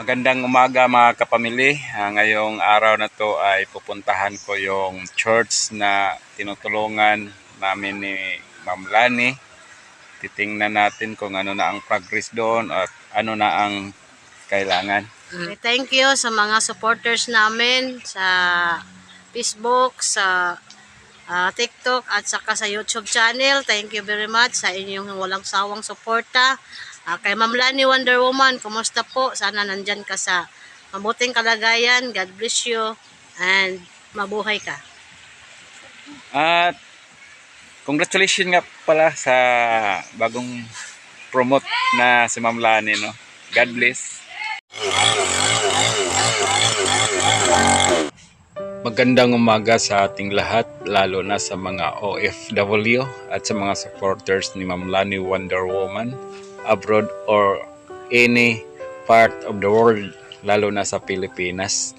Magandang umaga mga kapamilya. Ngayong araw na to ay pupuntahan ko yung church na tinutulungan namin ni Ma'am Lani. Titingnan natin kung ano na ang progress doon at ano na ang kailangan. Okay, thank you sa mga supporters namin sa Facebook, sa TikTok at saka sa YouTube channel. Thank you very much sa inyong walang sawang suporta. Kay Ma'am Lani Wonder Woman, kumusta po? Sana nandyan ka sa mabuting kalagayan. God bless you and mabuhay ka. At congratulations nga pala sa bagong promote na si Ma'am Lani, no? God bless. Magandang umaga sa ating lahat, lalo na sa mga OFW at sa mga supporters ni Ma'am Lani Wonder Woman abroad or any part of the world, lalo na sa Pilipinas.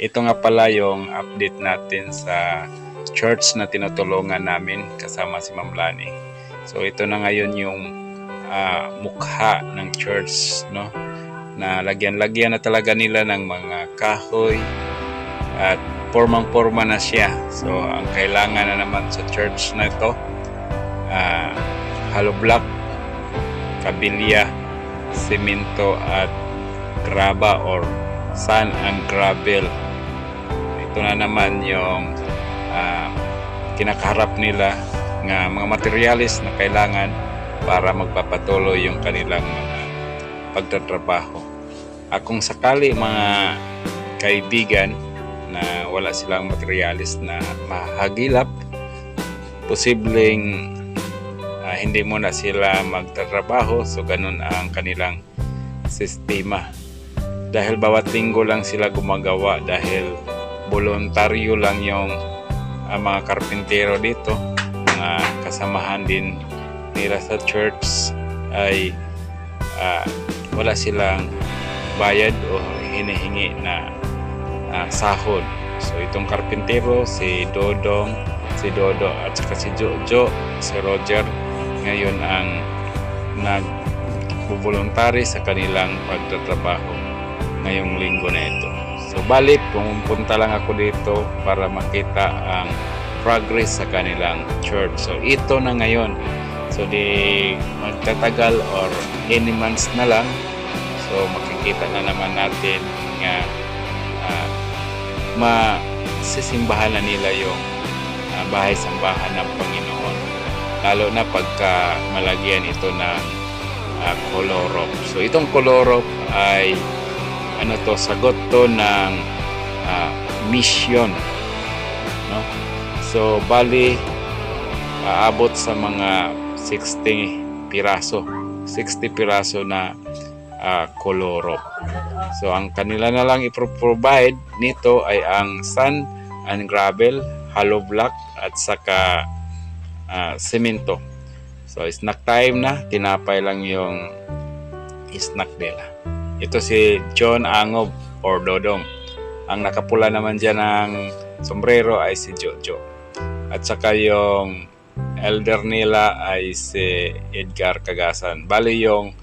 Ito nga pala yung update natin sa church na tinutulungan namin kasama si Ma'am Lani. So ito na ngayon yung mukha ng church, no? Na lagyan-lagyan na talaga nila ng mga kahoy at pormang-porma na siya. So ang kailangan na naman sa church na ito, hollow block, kabilya, semento at graba or sand and gravel. Ito na naman yung kinakaharap nila ng mga materialis na kailangan para magpapatuloy yung kanilang mga pagtatrabaho. Kung sakali mga kaibigan na wala silang materialis na mahagilap, posibleng hindi muna sila magtatrabaho. So ganun ang kanilang sistema. Dahil bawat linggo lang sila gumagawa, dahil voluntaryo lang yung mga karpintero dito, mga kasamahan din nila sa church, ay wala silang bayad o hinihingi na sahod. So itong karpintero, si Dodo at saka si Jojo, si Roger, ngayon ang nag-voluntary sa kanilang pagtatrabaho ngayong linggo na ito. So balik, pumunta lang ako dito para makita ang progress sa kanilang church. So ito na ngayon. So di magtatagal or any months na lang, so makikita na naman natin nga masisimbahan na nila yung bahay-sambahan ng Panginoon, lalo na pagka malagyan ito ng kolorop. So itong kolorop ay sagot to ng mission, no? So bali aabot sa mga 60 piraso na kolorop. So ang kanila na lang i-provide nito ay ang sand and gravel, hollow block at saka semento. So snack time na, tinapay lang yung snack nila. Ito si John Angob or Dodong. Ang nakapula naman dyan ng sombrero ay si Jojo. At saka yung elder nila ay si Edgar Cagasan. Bali yung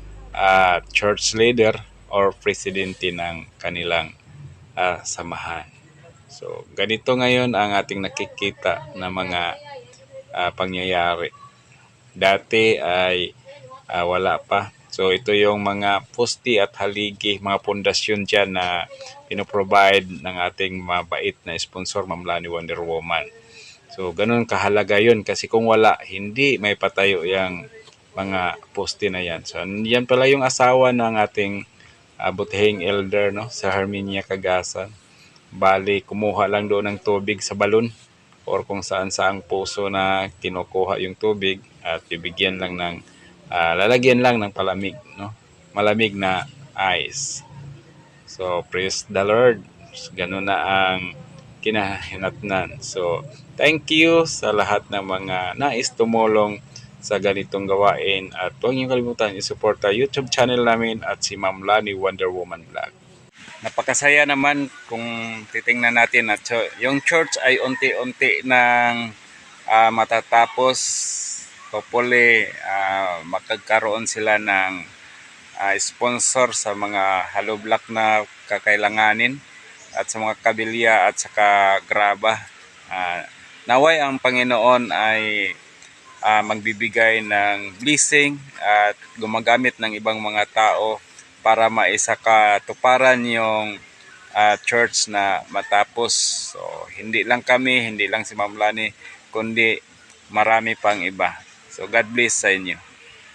church leader or presidente ng kanilang samahan. So ganito ngayon ang ating nakikita na mga pangyayari. Dati ay wala pa. So ito yung mga poste at haligi, mga pundasyon dyan na pinoprovide ng ating mabait na sponsor, Ma'am Lani Wonder Woman. So ganun kahalaga yun, kasi kung wala, hindi may patayo yung mga poste na yan. So yan pala yung asawa ng ating butihing elder, no, sa Herminia Cagasan. Bali, kumuha lang doon ng tubig sa balon or kung saan saang puso na kinukuha yung tubig at bibigyan lang ng lalagyan lang ng palamig, no, malamig na ice. So praise the Lord. Ganun na ang kinahinatnan. So thank you sa lahat ng mga nais tumulong sa ganitong gawain, at huwag niyo kalimutan i-support ang YouTube channel namin at si Ma'am Lani Wonder Woman Vlog. Napakasaya naman kung titingnan natin at yung church ay unti-unti nang matatapos. Hopefully magkakaroon sila ng sponsor sa mga hollow block na kakailanganin at sa mga kabilya at saka graba. Naway ang Panginoon ay magbibigay ng blessing at gumagamit ng ibang mga tao para maisakatuparan yung church na matapos. So, hindi lang kami, hindi lang si Ma'am Lani, kundi marami pang iba. So, God bless sa inyo.